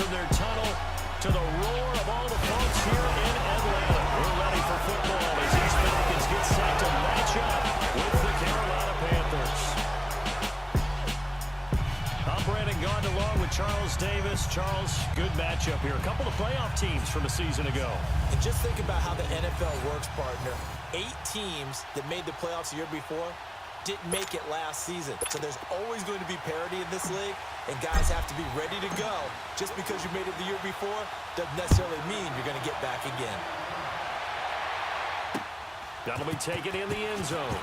from their tunnel to the roar of all the folks here in Atlanta. We're ready for football as these Falcons get set to match up with the Carolina Panthers. I'm Brandon Gaudin along with Charles Davis. Charles, good matchup here. A couple of playoff teams from a season ago. And just think about how the NFL works, partner. 8 teams that made the playoffs the year before didn't make it last season. So there's always going to be parity in this league, and guys have to be ready to go. Just because you made it the year before doesn't necessarily mean you're going to get back again. That'll be taken in the end zone.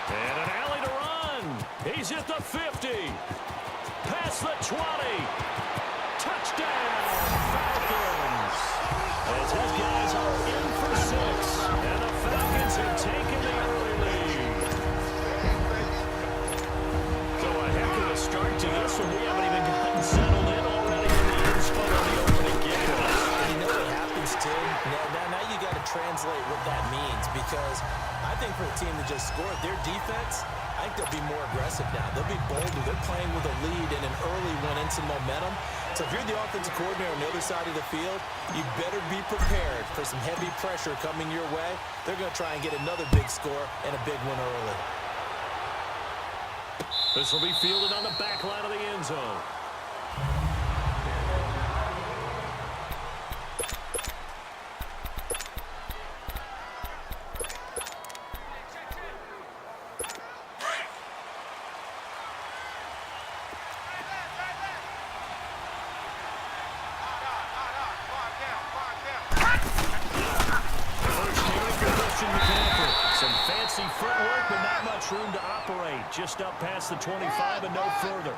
And an alley to run. He's at the 50. Past the 20. Touchdown, Falcons. As his guys are in for 6. And the Falcons have taken the early lead. So a heck of a start to this one. We haven't even gotten settled in already in the end zone on the opening game. And you know what happens, too? Now you got to translate what that means, because I think for a team that just scored, their defense, I think they'll be more aggressive now. They'll be bolder. They're playing with a lead and an early one and some momentum. So if you're the offensive coordinator on the other side of the field, you better be prepared for some heavy pressure coming your way. They're going to try and get another big score and a big one early. This will be fielded on the back line of the end zone. Room to operate just up past the 25 and no further.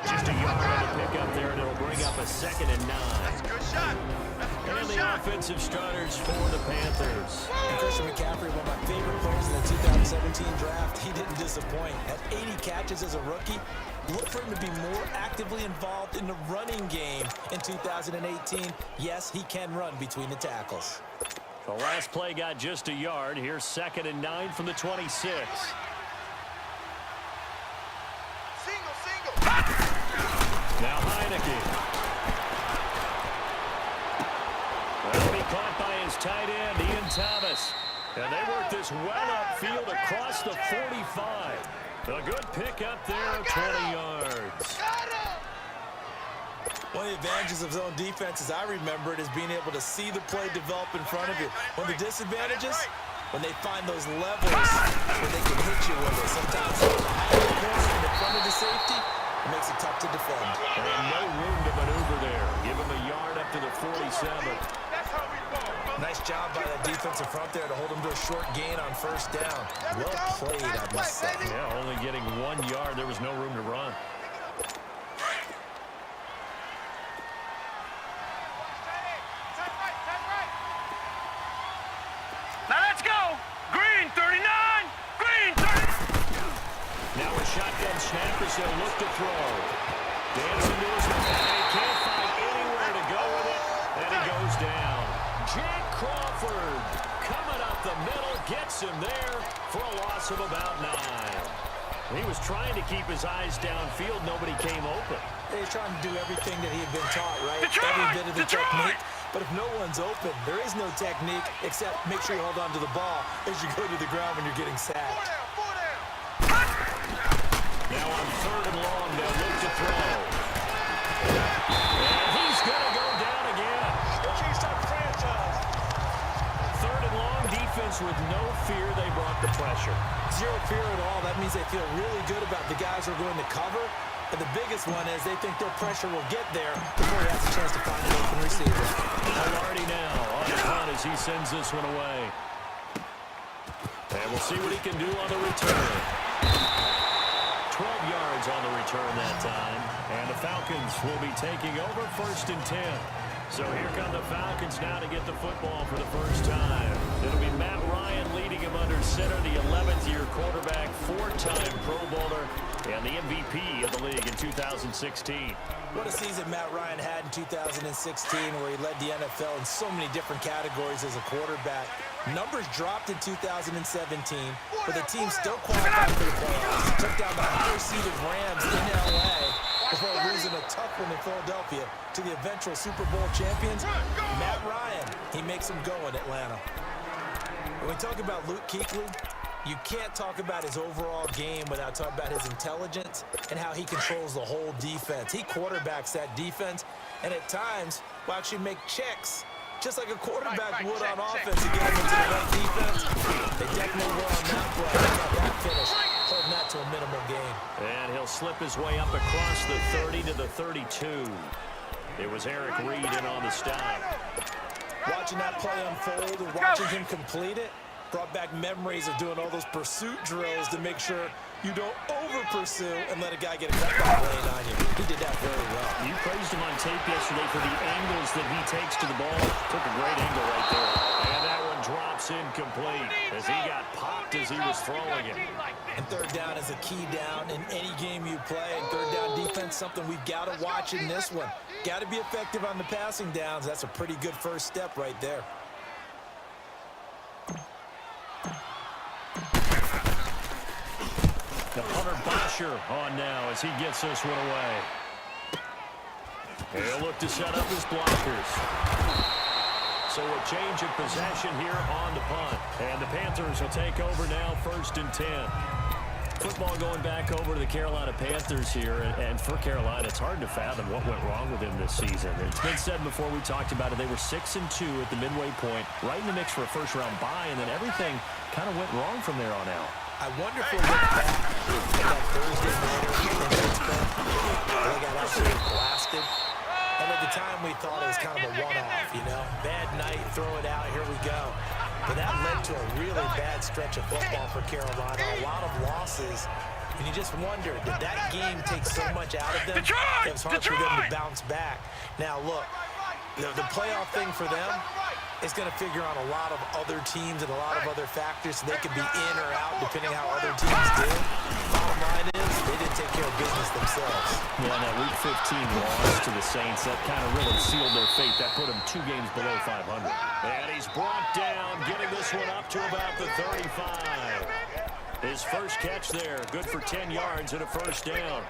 Just a yard on the pickup there, and it'll bring up a 2nd and 9. That's a good shot. And the offensive starters for the Panthers. And Christian McCaffrey, one of my favorite players in the 2017 draft. He didn't disappoint. Had 80 catches as a rookie. Look for him to be more actively involved in the running game in 2018. Yes, he can run between the tackles. The last play got just a yard. Here's 2nd and 9 from the 26. Now Heineke. That'll be caught by his tight end, Ian Thomas. And they work this well upfield across the 45. A good pickup there of 20 yards. One of the advantages of zone defense, as I remember it, is being able to see the play develop in front of you. One of the disadvantages, when they find those levels where they can hit you with it. Sometimes in the front of the safety, it makes it tough to defend. And no room to maneuver there. Give him a yard up to the 47. Nice job by that defensive front there to hold him to a short gain on 1st down. Well played, I must say. Yeah, only getting 1 yard. There was no room to run. Now let's go. Green 39. Green 30. Now a shotgun snap as they'll look to throw. Dancing to his man. He can't find anywhere to go with it. And he goes down. Jack Crawford coming up the middle. Gets him there for a loss of about 9. He was trying to keep his eyes downfield. Nobody came open. He's trying to do everything that he had been taught, right? Detroit! Every bit of the Detroit! technique. But if no one's open, there is no technique except make sure you hold on to the ball as you go to the ground when you're getting sacked. Now on 3rd and long, they'll look to throw. And he's going to go down again. 3rd and long, defense with no fear. They brought the pressure. Zero fear at all. That means they feel really good about the guys who are going to cover. And the biggest one is they think their pressure will get there before he has a chance to find an open receiver. Already now on the punt as he sends this one away. And we'll see what he can do on the return. 12 yards on the return that time. And the Falcons will be taking over 1st and 10. So here come the Falcons now to get the football for the first time. It'll be Matt Ryan leading him under center, the 11th-year quarterback, 4-time Pro Bowler, and the MVP of the league in 2016. What a season Matt Ryan had in 2016 where he led the NFL in so many different categories as a quarterback. Numbers dropped in 2017, but the team still qualified for the playoffs. Took down the higher-seeded Rams in L.A., tough one in Philadelphia to the eventual Super Bowl champions. Matt Ryan, he makes them go in Atlanta. When we talk about Luke Kuechly, you can't talk about his overall game without talking about his intelligence and how he controls the whole defense. He quarterbacks that defense, and at times will actually make checks, just like a quarterback would on offense to get him into the right defense. They definitely were on that play. That's how that finish, holding that to a minimal gain. And he'll slip his way up across the 30 to the 32. It was Eric Reed in on the stop. Watching that play unfold and watching him complete it brought back memories of doing all those pursuit drills to make sure you don't over-pursue and let a guy get a cutback lane on you. He did that very well. You praised him on tape yesterday for the angles that he takes to the ball. Took a great angle right there. And that one drops incomplete as he got popped as he was throwing it. And third down is a key down in any game you play. And third down defense, something we've got to watch in this one. Got to be effective on the passing downs. That's a pretty good first step right there. The punter Bosher on now as he gets this one away. He'll look to set up his blockers. So a change of possession here on the punt. And the Panthers will take over now, 1st and 10. Football going back over to the Carolina Panthers here. And for Carolina, it's hard to fathom what went wrong with them this season. It's been said before we talked about it. They were 6-2 at the midway point, right in the mix for a first-round bye, and then everything kind of went wrong from there on out. I wonder if we'll look back at that Thursday nighter in Pittsburgh. They got absolutely blasted. And at the time, we thought it was kind of a one-off, you know. Bad night, throw it out, here we go. But that led to a really bad stretch of football for Carolina. A lot of losses. And you just wonder, did that game take so much out of them? It was hard for them to bounce back. Now, look, the playoff thing for them is going to figure on a lot of other teams and a lot of other factors, so they could be in or out depending how other teams did. Bottom line is, they didn't take care of business themselves. Yeah, that Week 15 loss to the Saints, that kind of really sealed their fate. That put them 2 games below 500. And he's brought down, getting this one up to about the 35. His first catch there, good for 10 yards and a first down.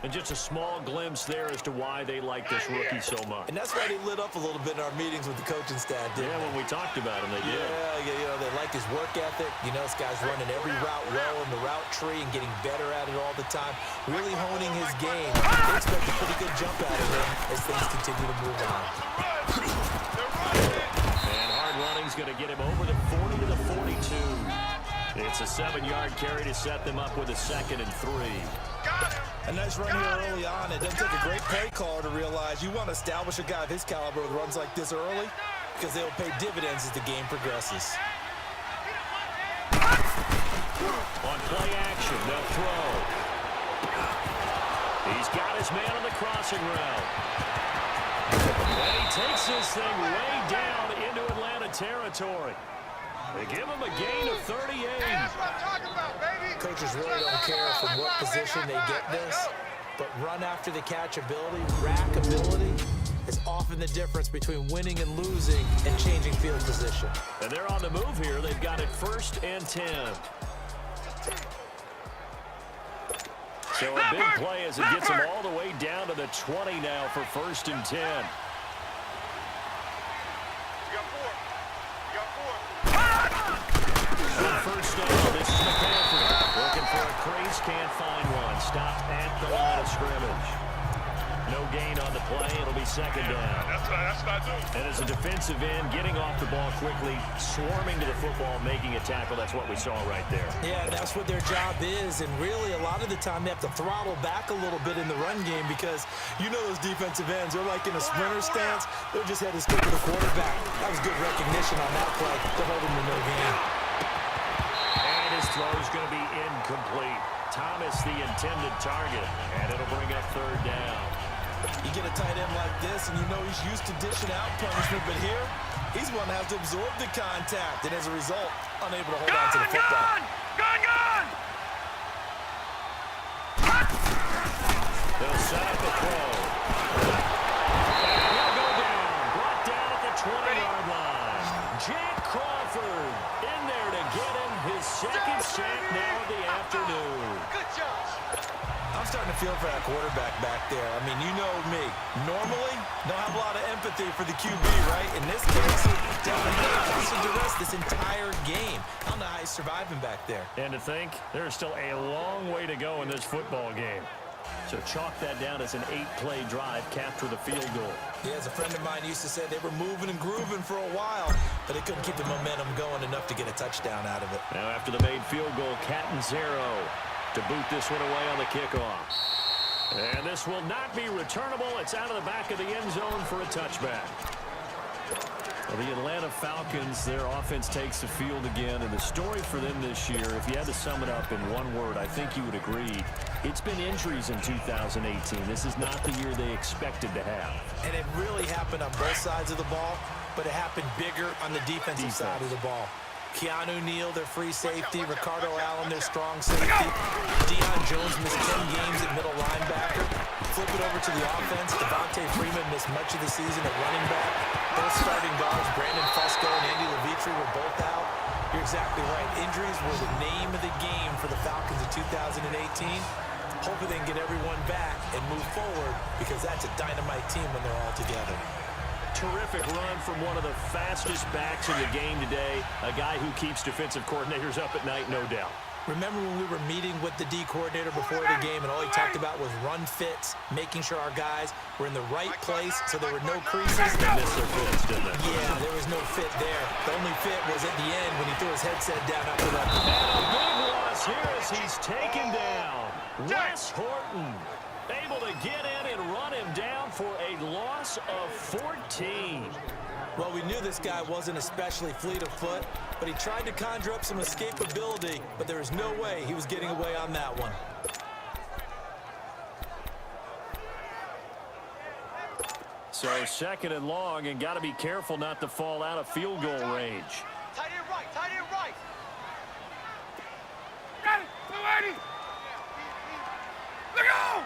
And just a small glimpse there as to why they like this rookie so much. And that's why they lit up a little bit in our meetings with the coaching staff, didn't they? When we talked about him, they did. Yeah, you know, they like his work ethic. You know, this guy's running every route well in the route tree and getting better at it all the time. Really honing his game. They expect a pretty good jump out of him as things continue to move on. And hard running's going to get him over the 40 to the 42. It's a 7-yard carry to set them up with a 2nd and 3. A nice run here early on. It doesn't take a great play caller to realize you want to establish a guy of his caliber with runs like this early because they'll pay dividends as the game progresses. On play action, they'll throw. He's got his man on the crossing route. And he takes this thing way down into Atlanta territory. They give him a gain of 38. That's what I'm talking about, baby. Coaches really don't care from what position they get this, but run after the catch ability, rack ability, is often the difference between winning and losing and changing field position. And they're on the move here. They've got it 1st and 10. So a big play as it gets them all the way down to the 20 now for 1st and 10. First down, this is McCaffrey. Looking for a crease, can't find one. Stopped at the line of scrimmage. No gain on the play. It'll be 2nd down. That's not good. And as a defensive end, getting off the ball quickly, swarming to the football, making a tackle. That's what we saw right there. Yeah, that's what their job is. And really, a lot of the time, they have to throttle back a little bit in the run game because you know those defensive ends, they're like in a sprinter stance. They're just headed straight to the quarterback. That was good recognition on that play to hold him to no gain. His throw is going to be incomplete. Thomas the intended target, and it'll bring up 3rd down. You get a tight end like this, and you know he's used to dishing out punishment, but here, he's one that has to absorb the contact, and as a result, unable to hold on to the football. Gone! They'll set up a throw. And he'll go down. Brought down at the 20-yard line. Jack Crawford in there to get him his 2nd sack now of the afternoon. Good job. I'm starting to feel for that quarterback back there. I mean, you know me. Normally, don't have a lot of empathy for the QB, right? In this case, definitely duress this entire game. I don't know how he's surviving back there. And to think, there's still a long way to go in this football game. So chalk that down as an 8-play drive capped with a field goal. Yeah, as a friend of mine used to say, they were moving and grooving for a while, but they couldn't keep the momentum going enough to get a touchdown out of it. Now after the made field goal, Catanzaro to boot this one away on the kickoff. And this will not be returnable. It's out of the back of the end zone for a touchback. Well, the Atlanta Falcons, their offense takes the field again, and the story for them this year, if you had to sum it up in one word, I think you would agree, it's been injuries in 2018. This is not the year they expected to have. And it really happened on both sides of the ball, but it happened bigger on the defensive side of the ball. Keanu Neal, their free safety. Ricardo Allen, their strong safety. Deion Jones missed 10 games at middle linebacker. Flip it over to the offense. Devontae Freeman missed much of the season at running back. Both starting guards, Brandon Fusco and Andy Levitre, were both out. You're exactly right. Injuries were the name of the game for the Falcons in 2018. Hopefully they can get everyone back and move forward, because that's a dynamite team when they're all together. Terrific run from one of the fastest backs in the game today. A guy who keeps defensive coordinators up at night, no doubt. Remember when we were meeting with the D coordinator before the game, and all he talked about was run fits, making sure our guys were in the right place so there were no creases. They missed their fits, didn't they? Yeah, there was no fit there. The only fit was at the end when he threw his headset down after that. And a big loss here as he's taken down. Wes Horton able to get in and run him down for a loss of 14. Well, we knew this guy wasn't especially fleet of foot, but he tried to conjure up some escapability, but there was no way he was getting away on that one. So second and long, and got to be careful not to fall out of field goal range. Tight end right, tight end right. Look out!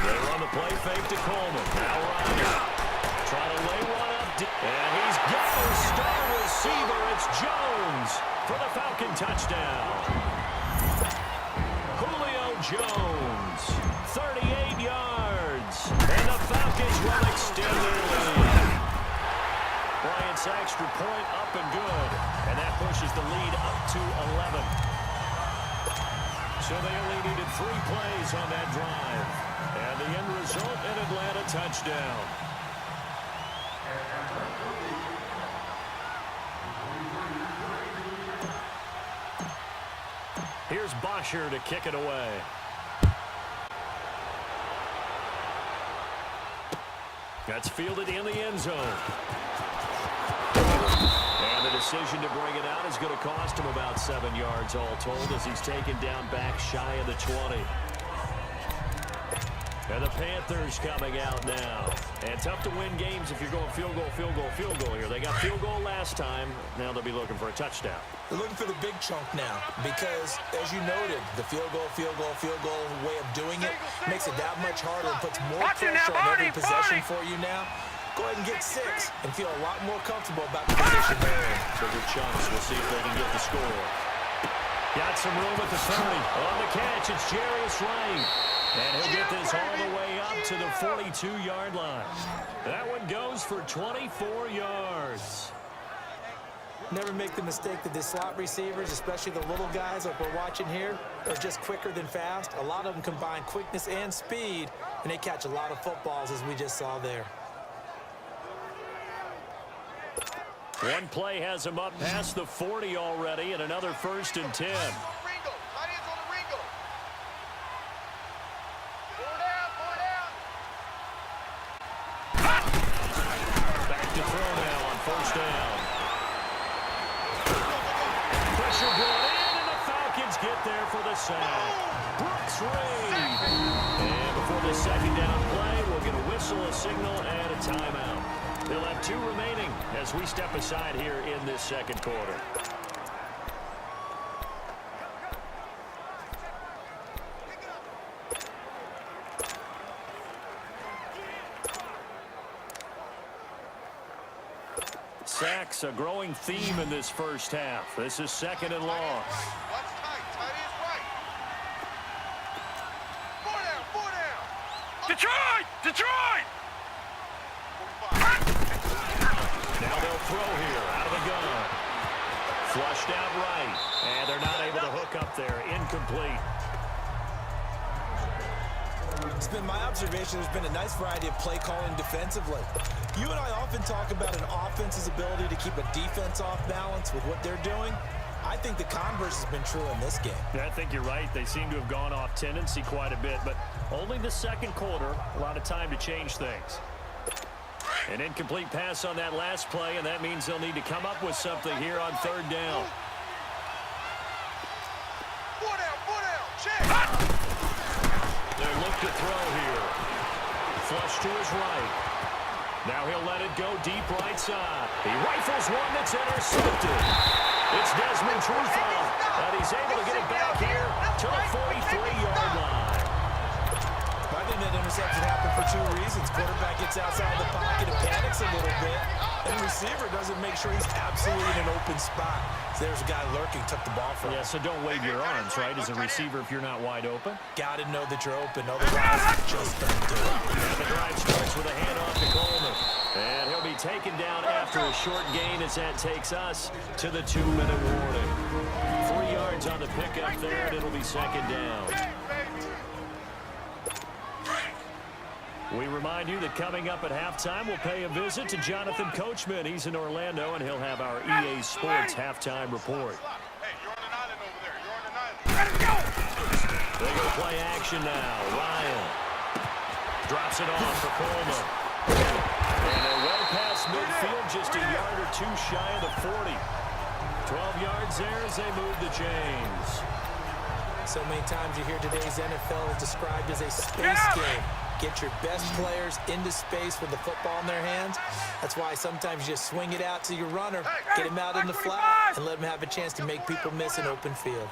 They run the play fake to Coleman. Now Ryan. Try to lay one up. And he's got a star receiver. It's Jones for the Falcon touchdown. Julio Jones, 38 yards. And the Falcons will extend their lead. Bryant's extra point up and good. And that pushes the lead up to 11. So they only needed 3 plays on that drive. And the end result, an Atlanta touchdown. Here's Bosher to kick it away. That's fielded in the end zone. And the decision to bring it out is going to cost him about 7 yards all told, as he's taken down back shy of the 20. And the Panthers coming out now. And tough to win games if you're going field goal, field goal, field goal here. They got field goal last time. Now they'll be looking for a touchdown. They're looking for the big chunk now because, as you noted, the field goal way of doing it makes it that much harder and puts more pressure on every possession for you now. Go ahead and get 6 and feel a lot more comfortable about the position they're in. Bigger chunks. We'll see if they can get the score. Got some room at the 30. On the catch, it's Jarius Wright. And he'll get this all the way up to the 42-yard line. That one goes for 24 yards. Never make the mistake that the slot receivers, especially the little guys like we're watching here, are just quicker than fast. A lot of them combine quickness and speed, and they catch a lot of footballs, as we just saw there. One play has him up past the 40 already, and another 1st and 10. Back to throw now on 1st down. Pressure brought in, and the Falcons get there for the sack. Brooks Reed. And before the 2nd down play, we'll get a whistle, a signal, and a timeout. They'll have 2 remaining as we step aside here in this 2nd quarter. Sacks, a growing theme in this first half. This is 2nd and long. Detroit! Detroit! Now they'll throw here out of the gun. Flushed out right. And they're not able to hook up there. Incomplete. It's been my observation there's been a nice variety of play calling defensively. You and I often talk about an offense's ability to keep a defense off balance with what they're doing. I think the converse has been true in this game. Yeah, I think you're right. They seem to have gone off tendency quite a bit, but only the second quarter. A lot of time to change things. An incomplete pass on that last play, and that means they'll need to come up with something here on third down. Check! They look to throw here. Flush to his right. Now he'll let it go deep right side. He rifles one that's intercepted. It's Desmond Trufant, and he's able to get it back here to the 43-yard line. I think that interception happened for two reasons. Quarterback gets outside the pocket and panics a little bit, and the receiver doesn't make sure he's absolutely in an open spot. So there's a guy lurking, took the ball from him. Yeah, so don't wave your arms, right, as a receiver if you're not wide open. Got to know that you're open, otherwise just don't do it. And the drive starts with a handoff to Coleman. And he'll be taken down after a short gain as that takes us to the 2-minute warning. 3 yards on the pickup there, and it'll be second down. We remind you that coming up at halftime, we'll pay a visit to Jonathan Coachman. He's in Orlando, and he'll have our EA Sports halftime report. Hey, you're on an island over there. You're on an island. Let's go! They go play action now. Ryan drops it off for Coleman. And they're well past midfield, just a yard or two shy of the 40. 12 yards there as they move the chains. So many times you hear today's NFL described as a space game. Get your best players into space with the football in their hands. That's why sometimes you just swing it out to your runner, get him out in the flat, and let him have a chance to make people miss an open field.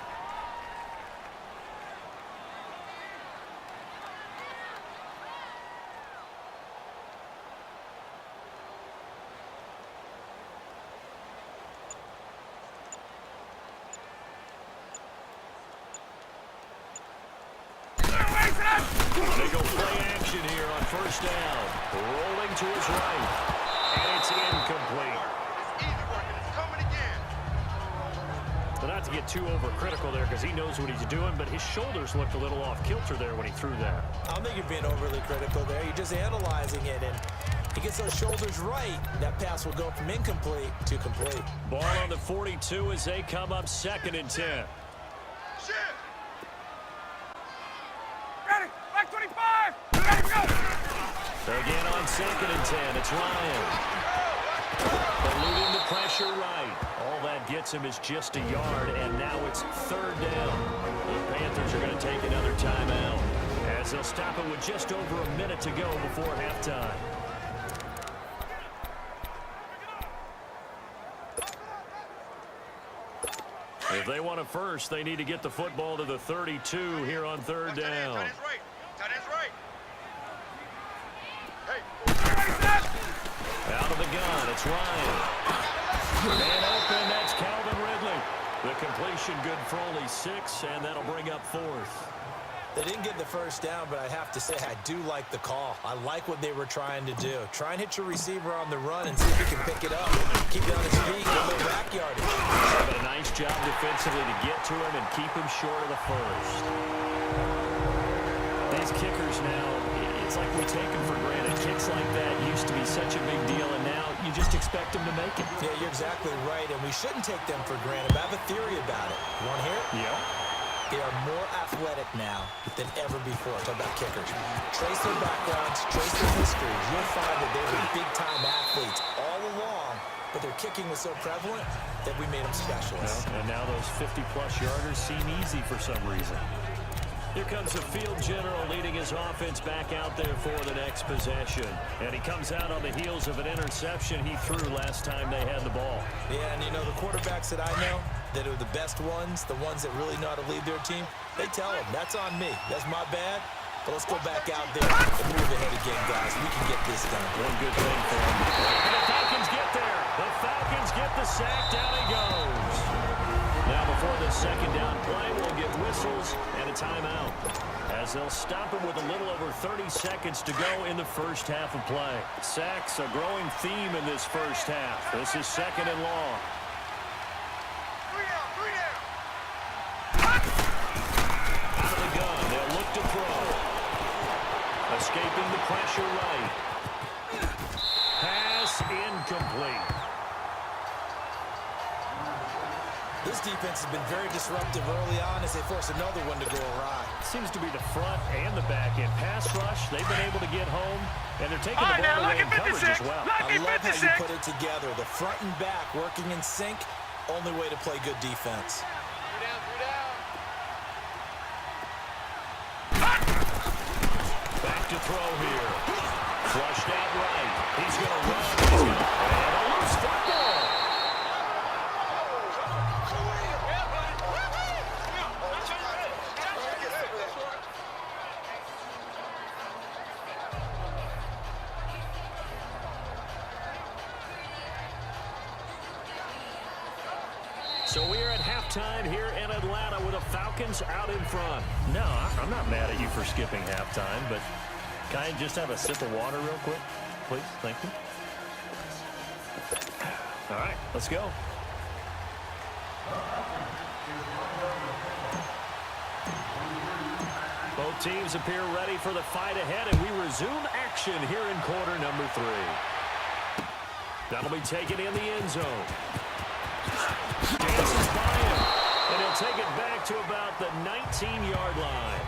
They go play action here on first down. Rolling to his right. And it's incomplete. But not to get too overcritical there because he knows what he's doing, but his shoulders looked a little off kilter there when he threw that. I don't think you're being overly critical there. You're just analyzing it, and he gets those shoulders right. That pass will go from incomplete to complete. Ball on the 42 as they come up 2nd and 10. Ready? Back 25! Ready, go! Again on 2nd and 10, it's Ryan. Eluding the pressure right. All that gets him is just a yard, and now it's 3rd down. The Panthers are going to take another timeout as they'll stop it with just over a minute to go before halftime. If they want a first, they need to get the football to the 32 here on 3rd down. Tight ends right. Tight ends right. Hey. Out of the gun, it's Ryan. And open, that's Calvin Ridley. The completion good for only 6, and that'll bring up 4th. They didn't get the first down, but I have to say I do like the call. I like what they were trying to do. Try and hit your receiver on the run and see if he can pick it up. Keep it on his feet, get a little back yardage. But a nice job defensively to get to him and keep him short of the first. These kickers now, it's like we take them for granted. Kicks like that used to be such a big deal, and now you just expect them to make it. Yeah, you're exactly right, and we shouldn't take them for granted. But I have a theory about it. You want to hear it? Yeah. They are more athletic now than ever before. Talk about kickers. Trace their backgrounds, trace their histories. You'll find that they were big-time athletes all along, but their kicking was so prevalent that we made them specialists. Well, and now those 50-plus yarders seem easy for some reason. Here comes the field general leading his offense back out there for the next possession. And he comes out on the heels of an interception he threw last time they had the ball. Yeah, and you know, the quarterbacks that I know that are the best ones, the ones that really know how to lead their team, they tell them, that's on me. That's my bad. But let's go back out there and move ahead again, guys. We can get this done. One good thing for him. And the Falcons get there. The Falcons get the sack. Down he goes. Now before the second down play, we'll get whistles and a timeout, as they'll stop it with a little over 30 seconds to go in the first half of play. Sacks, a growing theme in this first half. This is second and long. Out of the gun, they'll look to throw. Escaping the pressure right. Pass incomplete. This defense has been very disruptive early on as they force another one to go awry. Seems to be the front and the back end. Pass rush, they've been able to get home, and they're taking All the right, now ball away look in at coverage 56. as well. Look I love at how you 56. put it together. The front and back working in sync, only way to play good defense. Back to throw here. Flushed out right. He's going to run. He's going to and a loose football. So we are at halftime here in Atlanta with the Falcons out in front. No, I'm not mad at you for skipping halftime, but can I just have a sip of water real quick? Please, thank you. All right, let's go. Both teams appear ready for the fight ahead, and we resume action here in quarter number 3. That'll be taken in the end zone. Dances by him, and he'll take it back to about the 19-yard line.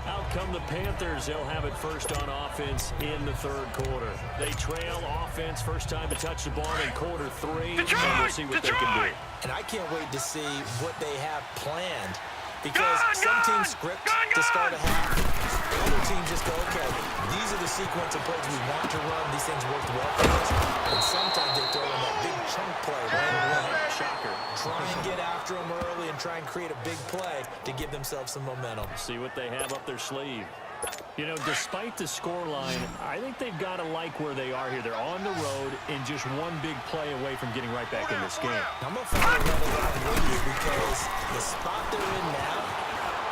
Out come the Panthers. They'll have it first on offense in the third quarter. They trail offense, first time to touch the ball in quarter 3, and we'll see what they can do. And I can't wait to see what they have planned, because some teams script to start a half. Other teams just go, okay, these are the sequence of plays we want to run. These things worked well for us. And sometimes they throw in that big chunk play right away. Shocker. Try and get after them early and try and create a big play to give themselves some momentum. See what they have up their sleeve. You know, despite the scoreline, I think they've got to like where they are here. They're on the road and just one big play away from getting right back in this game. I'm going to follow right along with you, because the spot they're in now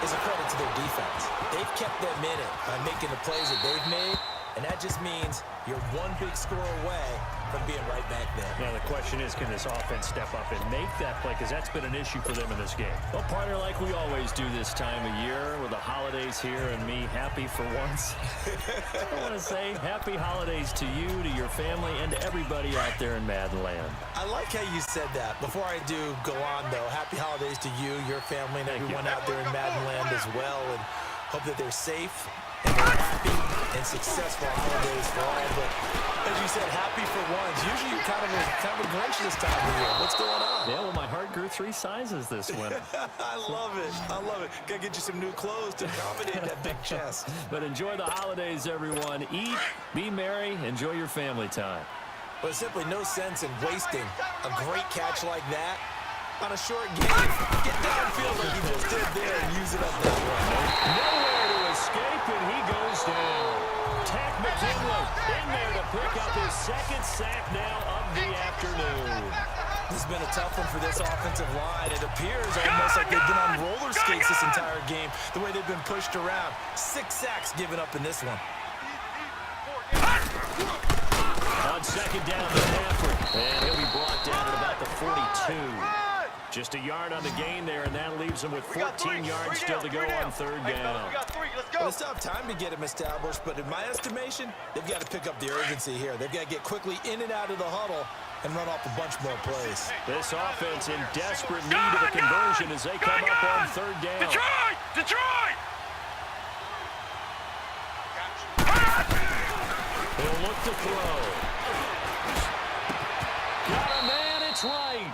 is a credit to their defense. They've kept them in it by making the plays that they've made, and that just means you're one big score away from being right back there. Now, the question is, can this offense step up and make that play? Because that's been an issue for them in this game. Well, partner, like we always do this time of year with the holidays here and me happy for once. I want to say happy holidays to you, to your family, and to everybody out there in Madden land. I like how you said that. Before I do go on, though, happy holidays to you, your family, and everyone out there in Madden land as well, and hope that they're safe and they're happy and successful holidays for all. But as you said, happy for once. Usually you're kind of a Grinch this time of year. What's going on? Yeah, well, my heart grew 3 sizes this winter. I love it. I love it. Gotta get you some new clothes to accommodate that big chest. But enjoy the holidays, everyone. Eat, be merry, enjoy your family time. But simply no sense in wasting a great catch like that on a short game. Get downfield like you just did there and use it up that way. Nowhere to escape, and he goes down. Tack McKinley in there to pick up his second sack now of the afternoon. This has been a tough one for this offensive line. It appears almost like they've been on roller skates this entire game, the way they've been pushed around. 6 sacks given up in this one. On second down, McCaffrey, and he'll be brought down at about the 42. Just a yard on the gain there, and that leaves him with 14 yards still to go on third down. Well, it's tough time to get him established, but in my estimation, they've got to pick up the urgency here. They've got to get quickly in and out of the huddle and run off a bunch more plays. This offense in desperate need of a conversion as they come up on third down. Detroit! Detroit! He'll look to throw. Got a man, it's right.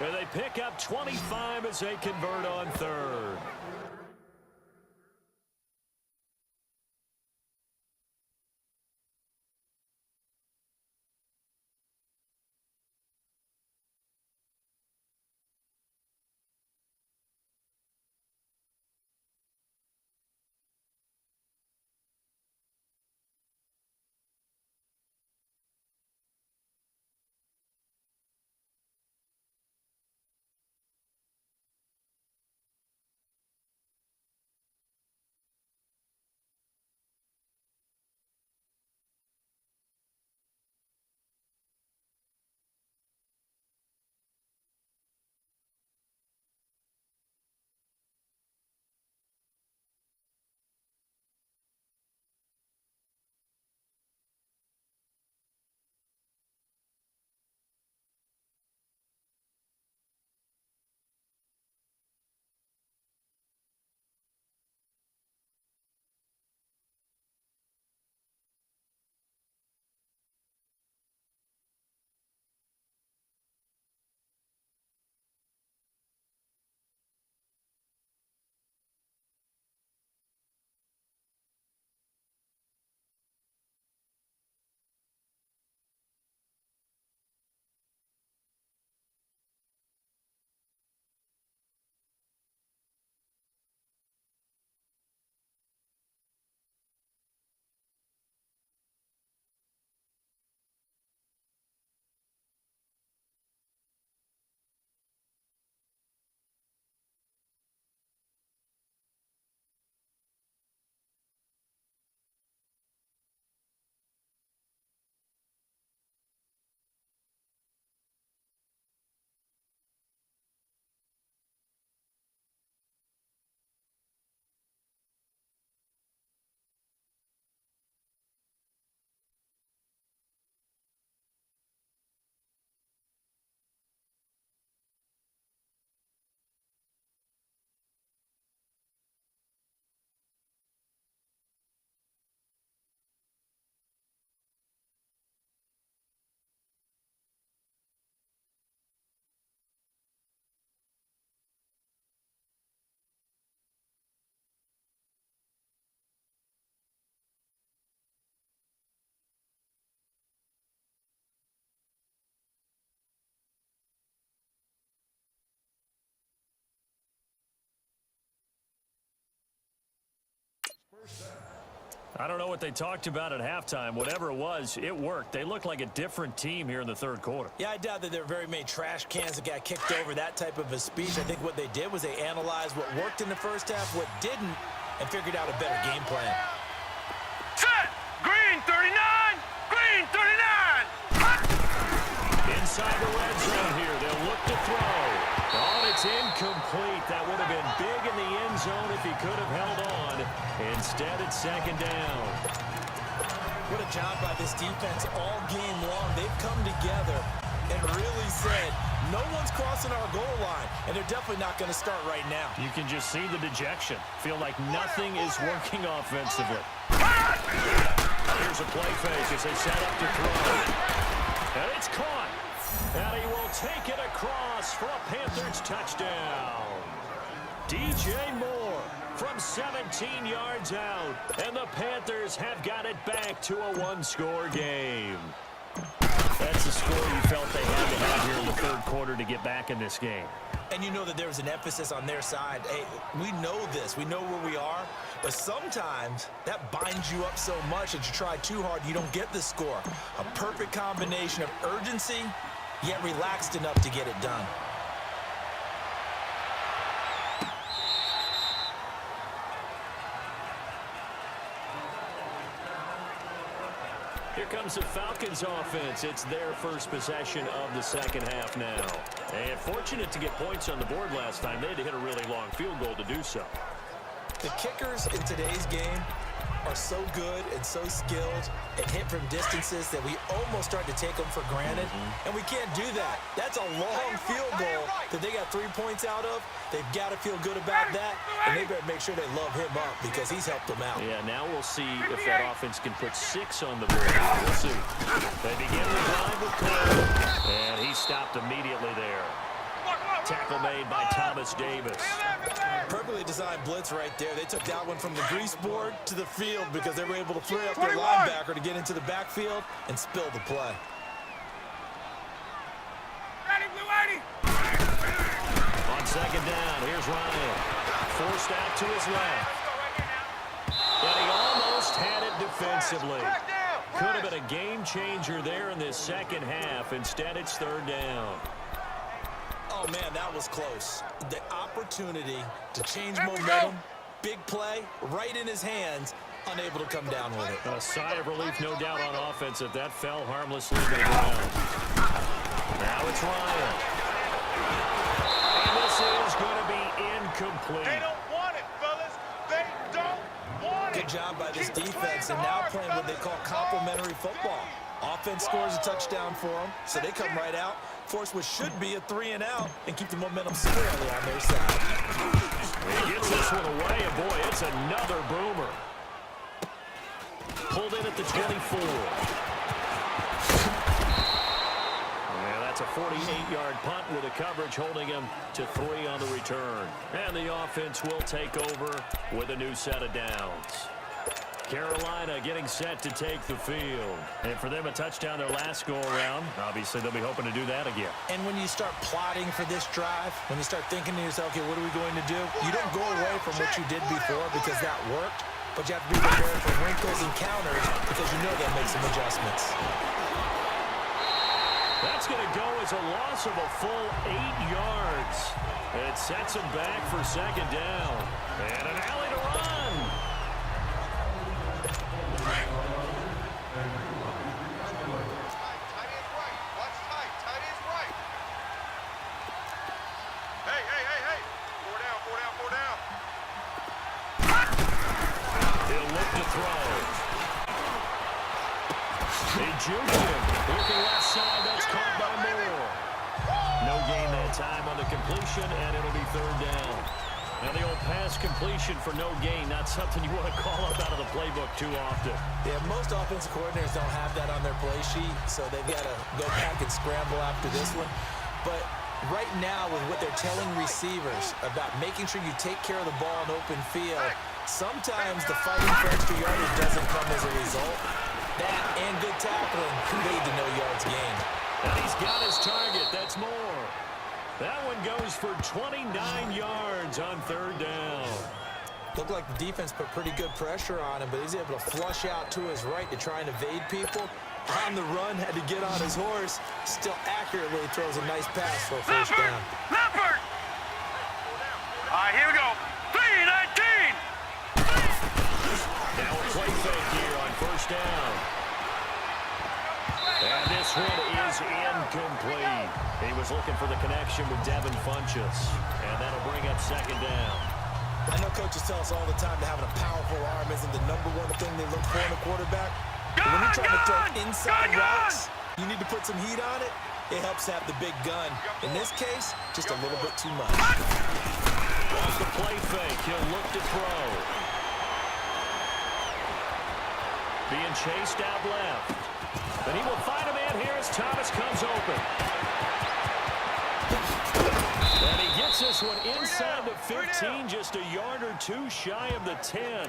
And they pick up 25 as they convert on third. I don't know what they talked about at halftime. Whatever it was, it worked. They looked like a different team here in the third quarter. Yeah, I doubt that there were very many trash cans that got kicked over, that type of a speech. I think what they did was they analyzed what worked in the first half, what didn't, and figured out a better game plan. Set! Green 39! Green 39! Inside the red zone here. They'll look to throw. Oh, it's incomplete. That would have been big in the end zone if he could have held on. Instead, it's second down. What a job by this defense all game long. They've come together and really said, no one's crossing our goal line, and they're definitely not going to start right now. You can just see the dejection. Feel like nothing is working offensively. Here's a play fake as they set up to throw. And it's caught. And he will take it across for a Panthers touchdown. DJ Moore from 17 yards out. And the Panthers have got it back to a one-score game. That's the score you felt they had to have here in the third quarter to get back in this game. And you know that there was an emphasis on their side. Hey, we know this. We know where we are. But sometimes that binds you up so much that you try too hard, you don't get the score. A perfect combination of urgency, yet relaxed enough to get it done. Here comes the Falcons offense. It's their first possession of the second half now. And fortunate to get points on the board last time. They had to hit a really long field goal to do so. The kickers in today's game are so good and so skilled and hit from distances that we almost start to take them for granted. And we can't do that. That's a long field goal that they got 3 points out of. They've got to feel good about that, and they better make sure they love him up because he's helped them out. Yeah, now we'll see if that offense can put 6 on the board. We'll see. They begin the drive with Cole, and he stopped immediately there. Tackle made by Thomas Davis. Perfectly designed blitz right there. They took that one from the grease board to the field because they were able to free up their linebacker to get into the backfield and spill the play. On second down, here's Ryan. Forced out to his left. And he almost had it defensively. Could have been a game changer there in this second half. Instead, it's third down. Oh, man, that was close. The opportunity to change momentum, big play, right in his hands, unable to come down with it. A sigh of relief, no doubt, on offense if that fell harmlessly to the ground. Now it's Ryan. And this is going to be incomplete. They don't want it, fellas. They don't want it. Good job by this defense, and now playing what they call complementary football. Offense scores a touchdown for them, so they come right out, force what should be a 3-and-out, and keep the momentum squarely on their side. He gets this one away, and boy, it's another boomer. Pulled in at the 24. Yeah, that's a 48-yard punt with a coverage holding him to 3 on the return. And the offense will take over with a new set of downs. Carolina getting set to take the field. And for them, a touchdown their last go-around. Obviously, they'll be hoping to do that again. And when you start plotting for this drive, when you start thinking to yourself, okay, what are we going to do? You don't go away from what you did before because that worked, but you have to be prepared for wrinkles and counters because you know they'll make some adjustments. That's going to go as a loss of a full 8 yards. It sets them back for second down. And an alley to run. They juked him. Looking left side, that's caught by Moore. No gain that time on the completion, and it'll be third down. And the old pass completion for no gain, not something you want to call up out of the playbook too often. Yeah, most offensive coordinators don't have that on their play sheet, so they've got to go back and scramble after this one. But right now, with what they're telling receivers about making sure you take care of the ball in open field, sometimes the fighting for extra yardage doesn't come as a result. That and good tackling can lead to no yards gained. And he's got his target. That's Moore. That one goes for 29 yards on third down. Looked like the defense put pretty good pressure on him, but he's able to flush out to his right to try and evade people. On the run, had to get on his horse. Still accurately throws a nice pass for a first down. Leopard! All right, here we go. 3-19! Now a play fake here on first down. And this one is incomplete. He was looking for the connection with Devin Funchess. And that'll bring up second down. I know coaches tell us all the time that having a powerful arm isn't the #1 thing they look for in a quarterback. But when you're trying to throw inside routes, you need to put some heat on it. It helps have the big gun. In this case, just a little bit too much. Off the play fake, he'll look to throw. Being chased out left. But he will find a man here as Thomas comes open. And he gets this one inside the 15, just a yard or two shy of the 10.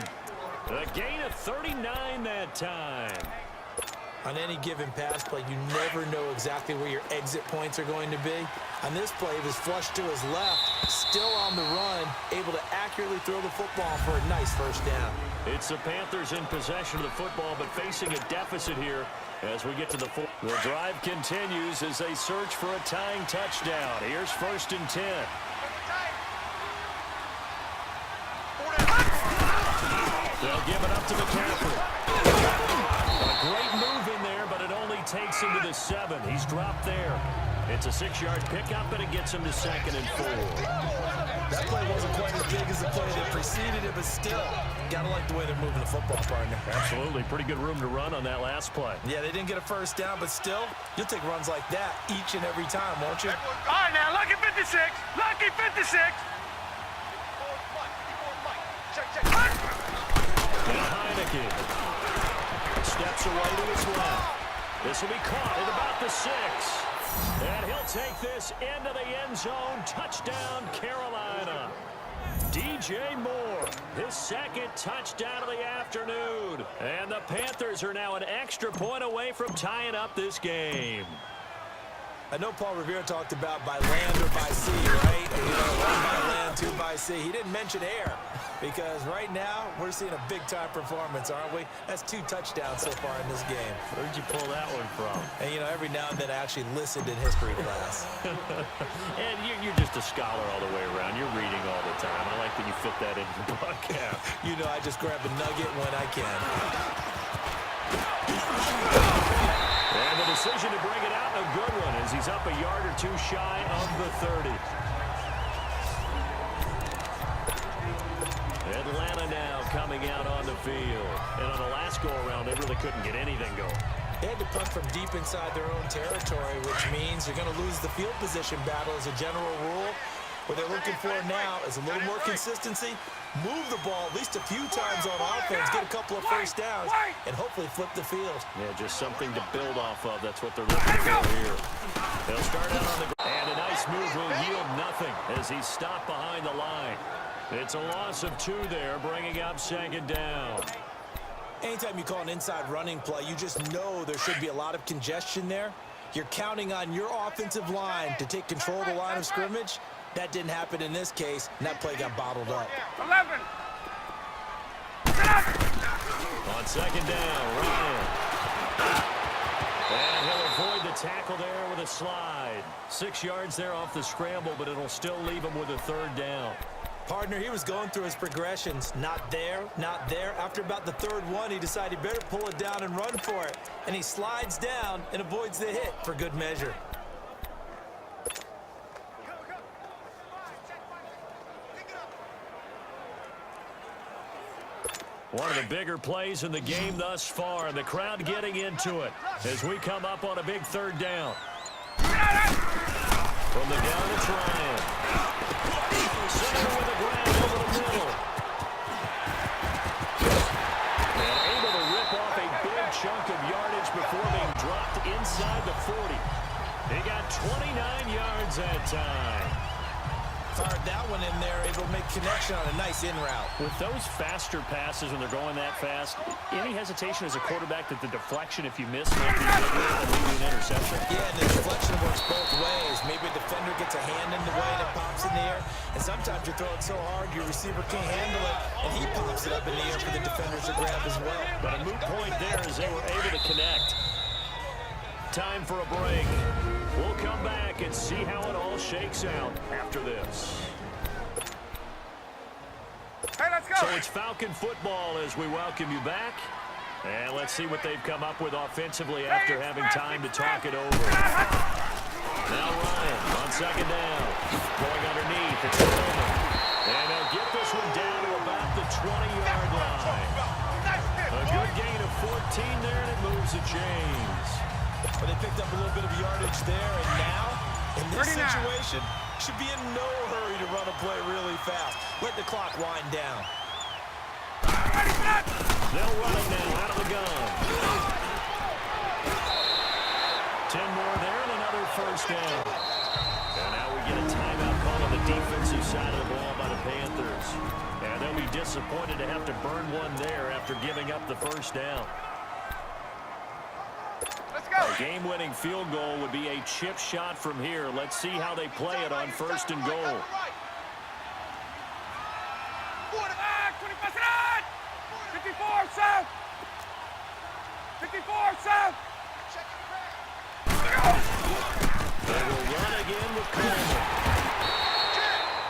A gain of 39 that time. On any given pass play, you never know exactly where your exit points are going to be. On this play, he was flushed to his left, still on the run, able to accurately throw the football for a nice first down. It's the Panthers in possession of the football, but facing a deficit here as we get to the fourth. The drive continues as they search for a tying touchdown. Here's 1st and 10. They'll give it up to McCaffrey. A great move in there, but it only takes him to the 7. He's dropped there. It's a 6-yard pickup, and it gets him to 2nd and 4. That play wasn't quite as big as the play that preceded it, but still, gotta like the way they're moving the football, partner. Absolutely. Pretty good room to run on that last play. Yeah, they didn't get a first down, but still, you'll take runs like that each and every time, won't you? All right, now, lucky 56. Lucky 56. And Heineke steps away to his left. This will be caught at about the 6. And he'll take this into the end zone. Touchdown, Carolina. DJ Moore, his 2nd touchdown of the afternoon. And the Panthers are now an extra point away from tying up this game. I know Paul Revere talked about by land or by sea, right? You know, 1 by land, 2 by sea. He didn't mention air because right now we're seeing a big-time performance, aren't we? That's 2 touchdowns so far in this game. Where'd you pull that one from? And, you know, every now and then I actually listened in history class. And you're just a scholar all the way around. You're reading all the time. I like that you fit that into the podcast. You know, I just grab a nugget when I can. And the decision to bring it out, a good one, as he's up a yard or 2 shy of the 30. Atlanta now coming out on the field. And on the last go-around, they really couldn't get anything going. They had to punt from deep inside their own territory, which means you're going to lose the field position battle as a general rule. What they're looking for now is a little more consistency, move the ball at least a few times on offense, get a couple of first downs, and hopefully flip the field. Yeah, just something to build off of. That's what they're looking for here. They'll start out on the ground. And a nice move will yield nothing as he's stopped behind the line. It's a loss of 2 there, bringing up 2nd down. Anytime you call an inside running play, you just know there should be a lot of congestion there. You're counting on your offensive line to take control of the line of scrimmage. That didn't happen in this case, and that play got bottled up. 11. On 2nd down, Ryan. And he'll avoid the tackle there with a slide. 6 yards there off the scramble, but it'll still leave him with a 3rd down. Partner, he was going through his progressions. Not there, not there. After about the 3rd one, he decided he better pull it down and run for it. And he slides down and avoids the hit for good measure. One of the bigger plays in the game thus far, and the crowd getting into it as we come up on a big 3rd down. From the gun, it's Ryan. Center with the ground over the middle. And able to rip off a big chunk of yardage before being dropped inside the 40. He got 29 yards that time. Fired that one in there, able to make connection on a nice in route. With those faster passes when they're going that fast, any hesitation as a quarterback that the deflection, if you miss, might be an interception? Yeah, and the deflection works both ways. Maybe a defender gets a hand in the way and it pops in the air, and sometimes you throw it so hard your receiver can't handle it, and he pops it up in the air for the defenders to grab as well. But a moot point there as they were able to connect. Time for a break. We'll come back and see how it all shakes out after this. Hey, let's go. So it's Falcon football as we welcome you back. And let's see what they've come up with offensively after having time to talk it over. Now Ryan on second down. Going underneath. It's Coleman. And they'll get this one down to about the 20-yard line. A good gain of 14 there, and it moves the chains. But they picked up a little bit of yardage there, and now, in this 39. situation, should be in no hurry to run a play really fast. Let the clock wind down. They'll run it now out of the gun. 10 more there and another first down. And now we get a timeout call on the defensive side of the ball by the Panthers. And they'll be disappointed to have to burn one there after giving up the first down. A game-winning field goal would be a chip shot from here. Let's see how they play it on first and goal. 54 south. 54 south. They will run again with Coleman.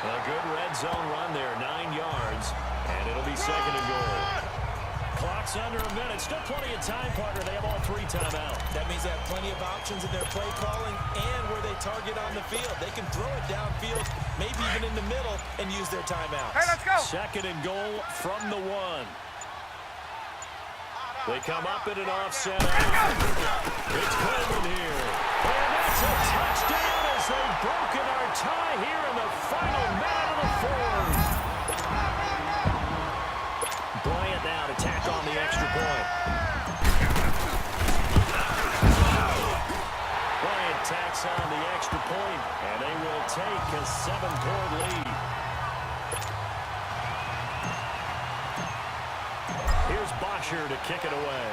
A good red zone run there, 9 yards, and it'll be second and goal. Clock's under a minute. Still plenty of time, partner. They have all 3 timeouts. That means they have plenty of options in their play calling and where they target on the field. They can throw it downfield, maybe even in the middle, and use their timeouts. Hey, let's go. Second and goal from the 1. They come up in an offset. It's Coleman here. And that's a touchdown as they've broken our tie here in the final minute of the 4th. Bryant now to tack on the extra point. Bryant tacks on the extra point, and they will take a 7-point lead. Here's Bosher to kick it away.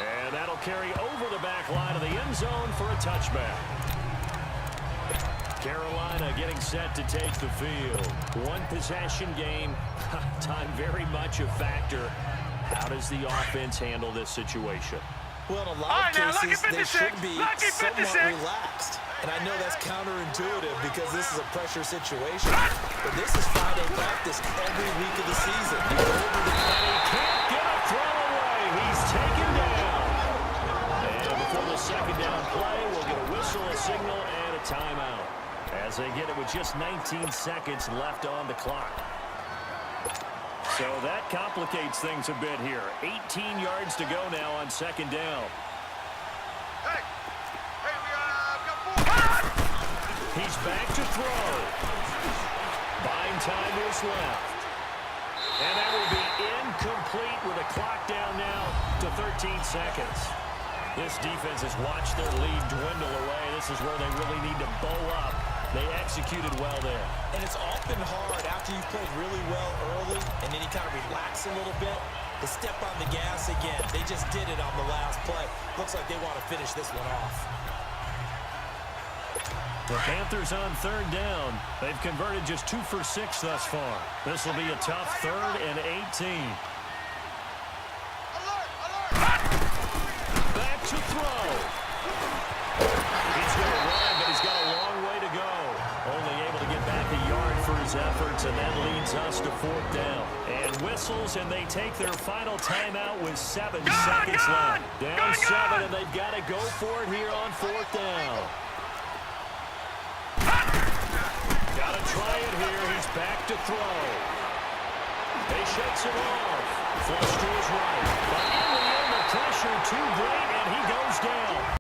And that'll carry over the back line of the end zone for a touchback. Carolina getting set to take the field. One possession game. Time very much a factor. How does the offense handle this situation? Well, in a lot of cases, they should be somewhat 56. relaxed. And I know that's counterintuitive because this is a pressure situation. But this is Friday practice every week of the season. You go over the And he can't get a throw away. He's taken down. And before the second down play, we'll get a whistle, a signal, and a timeout. As they get it with just 19 seconds left on the clock. So that complicates things a bit here. 18 yards to go now on second down. He's back to throw. Buying time is left. And that will be incomplete with a clock down now to 13 seconds. This defense has watched their lead dwindle away. This is where they really need to bow up. They executed well there. And it's often hard after you've played really well early and then you kind of relax a little bit to step on the gas again. They just did it on the last play. Looks like they want to finish this one off. The Panthers on third down. They've converted just 2 for 6 thus far. This will be a tough 3rd and 18. Back to throw. He's going to run, but he's got a long way to go. Only able to get back a yard for his efforts, and that leads us to 4th down. And whistles, and they take their final timeout with 7 seconds left. Down 7, and they've got to go for it here on 4th down. Got to try it here. He's back to throw. He shakes it off. Flush to his right. But in the end, the pressure too great, and he goes down.